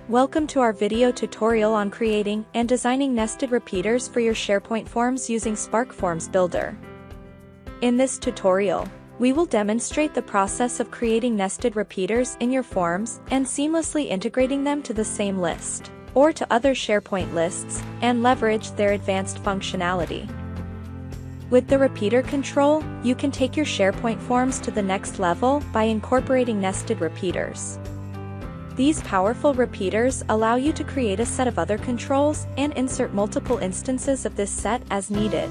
Welcome to our video tutorial on creating and designing nested repeaters for your SharePoint forms using Spark Forms Builder. In this tutorial, we will demonstrate the process of creating nested repeaters in your forms and seamlessly integrating them to the same list or to other SharePoint lists and leverage their advanced functionality. With the repeater control, you can take your SharePoint forms to the next level by incorporating nested repeaters. These powerful repeaters allow you to create a set of other controls and insert multiple instances of this set as needed.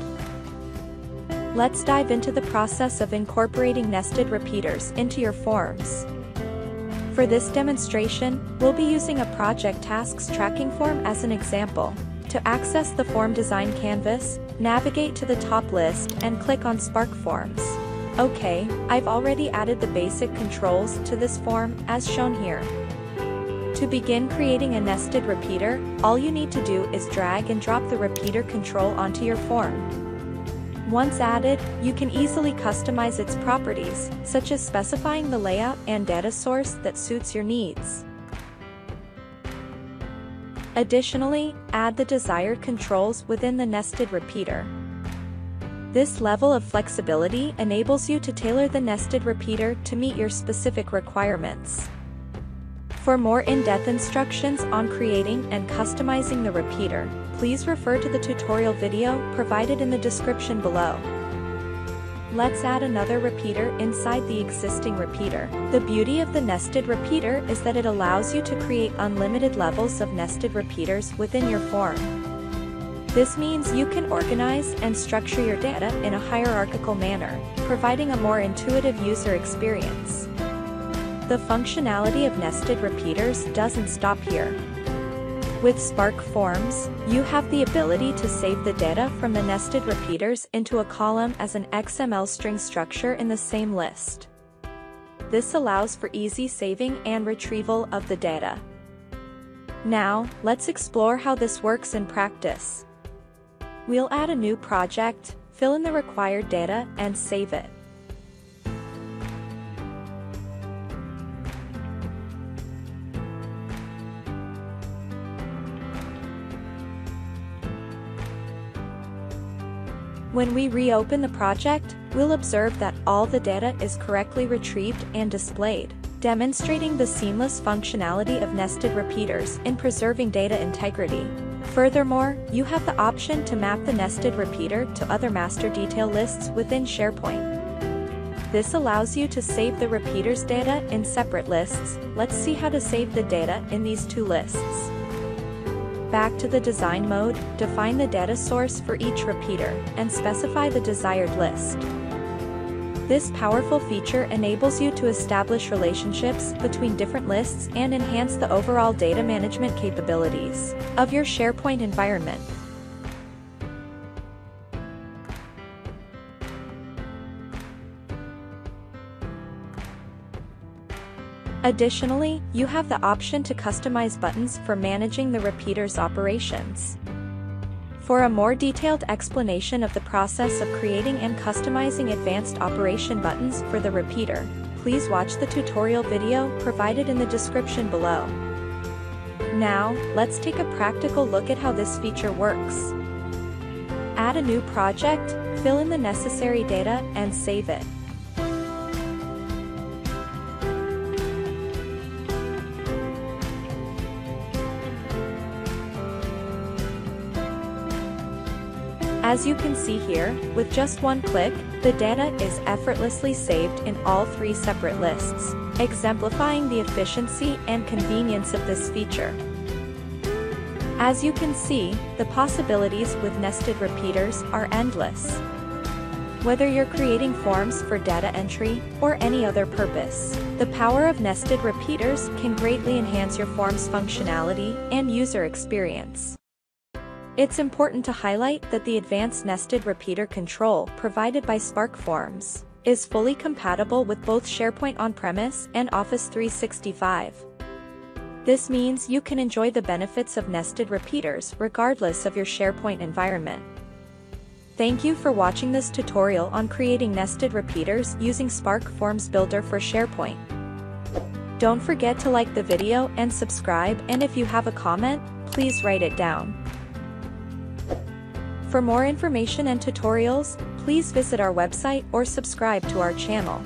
Let's dive into the process of incorporating nested repeaters into your forms. For this demonstration, we'll be using a project tasks tracking form as an example. To access the form design canvas, navigate to the top list and click on Spark Forms. Okay, I've already added the basic controls to this form as shown here. To begin creating a nested repeater, all you need to do is drag and drop the repeater control onto your form. Once added, you can easily customize its properties, such as specifying the layout and data source that suits your needs. Additionally, add the desired controls within the nested repeater. This level of flexibility enables you to tailor the nested repeater to meet your specific requirements. For more in-depth instructions on creating and customizing the repeater, please refer to the tutorial video provided in the description below. Let's add another repeater inside the existing repeater. The beauty of the nested repeater is that it allows you to create unlimited levels of nested repeaters within your form. This means you can organize and structure your data in a hierarchical manner, providing a more intuitive user experience. The functionality of nested repeaters doesn't stop here. With Spark Forms, you have the ability to save the data from the nested repeaters into a column as an XML string structure in the same list. This allows for easy saving and retrieval of the data. Now, let's explore how this works in practice. We'll add a new project, fill in the required data, and save it. When we reopen the project, we'll observe that all the data is correctly retrieved and displayed, demonstrating the seamless functionality of nested repeaters in preserving data integrity. Furthermore, you have the option to map the nested repeater to other master detail lists within SharePoint. This allows you to save the repeater's data in separate lists. Let's see how to save the data in these two lists. Back to the design mode, define the data source for each repeater, and specify the desired list. This powerful feature enables you to establish relationships between different lists and enhance the overall data management capabilities of your SharePoint environment. Additionally, you have the option to customize buttons for managing the repeater's operations. For a more detailed explanation of the process of creating and customizing advanced operation buttons for the repeater, please watch the tutorial video provided in the description below. Now, let's take a practical look at how this feature works. Add a new project, fill in the necessary data, and save it. As you can see here, with just one click, the data is effortlessly saved in all three separate lists, exemplifying the efficiency and convenience of this feature. As you can see, the possibilities with nested repeaters are endless. Whether you're creating forms for data entry or any other purpose, the power of nested repeaters can greatly enhance your form's functionality and user experience. It's important to highlight that the advanced nested repeater control provided by Spark Forms is fully compatible with both SharePoint on-premise and Office 365. This means you can enjoy the benefits of nested repeaters regardless of your SharePoint environment. Thank you for watching this tutorial on creating nested repeaters using Spark Forms Builder for SharePoint. Don't forget to like the video and subscribe, and if you have a comment, please write it down. For more information and tutorials, please visit our website or subscribe to our channel.